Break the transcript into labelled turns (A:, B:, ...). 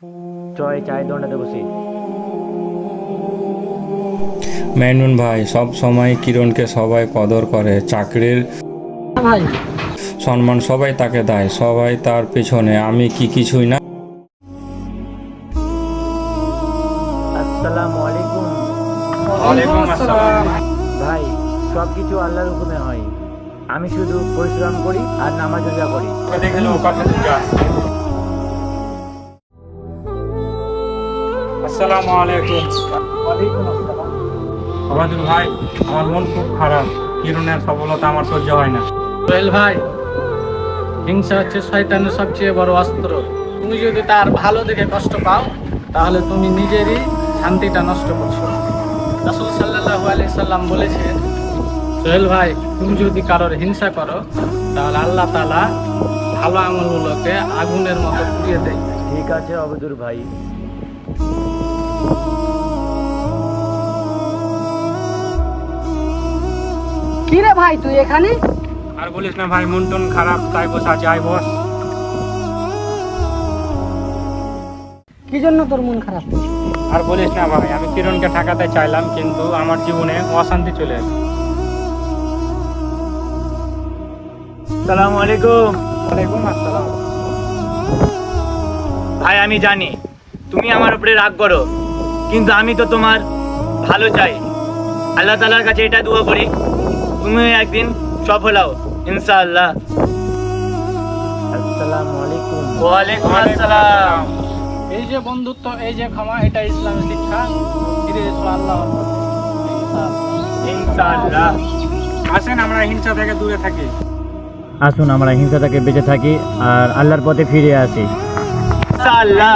A: জয় চায়ের দোকানটাতে বসি।
B: মেনুন ভাই, সব সময় কিরণকে সবাই কদর করে, চাকরির
C: ভাই
B: সম্মান সবাই তাকে দেয়, সবাই তার পেছনে। আমি কি কিছুই না?
A: আসসালামু আলাইকুম।
B: ওয়ালাইকুম আসসালাম।
A: ভাই, সব কিছু আল্লাহর হুকুমে হয়। আমি শুধু পরিশ্রম করি আর নামাজ রোজা করি।
B: আসসালামু আলাইকুম। ওয়ালাইকুম ভাই, আমার মন খুব খারাপ। কিরণের সফলতা আমার সহ্য হয় না।
C: সোহেল ভাই, হিংসা হচ্ছে শয়তানের সবচেয়ে বড় অস্ত্র। তুমি যদি তার ভালো দেখে কষ্ট পাও, তাহলে তুমি নিজেরই শান্তিটা নষ্ট করছো। রাসূল সাল্লাল্লাহু আলাইহি সাল্লাম বলেছে, সোহেল ভাই, তুমি যদি কারোর হিংসা করো, তাহলে আল্লাহ তাআলা ভালো আমলগুলোকে আগুনের মতো পুড়িয়ে দেয়।
A: ঠিক আছে অবদুর ভাই।
D: কি রে ভাই, তুই এখানে?
B: আর বলিস না ভাই, মন টন খারাপ, তাই বসে আছি। আয় বস।
D: কি জন্য তোর মন খারাপ?
B: আর বলিস না ভাই, আমি কিরণকে ঠেকাতে চাইলাম, কিন্তু আমার জীবনে অশান্তি চলে এসেছে।
A: আসসালামু আলাইকুম।
B: ওয়ালাইকুম আসসালাম।
A: ভাই, আমি জানি তুমি আমার উপরে রাগ করো, কিন্তু আমি তো তোমার ভালো চাই। আল্লাহ তাআলার কাছে এটা দোয়া করি, তুমি একদিন সফল হও ইনশাআল্লাহ। আসসালামু আলাইকুম। ওয়ালাইকুম আসসালাম।
C: এই যে বন্ধুত্ব, এই যে ক্ষমা, এটা ইসলামের শিক্ষা। ফিরে এসো আল্লাহর পথে।
A: ইনশাআল্লাহ।
B: আসেন আমরা হিংসা থেকে দূরে থাকি।
A: আসুন আমরা হিংসা থেকে বেঁচে থাকি আর আল্লাহর পথে ফিরে আসি ইনশাআল্লাহ।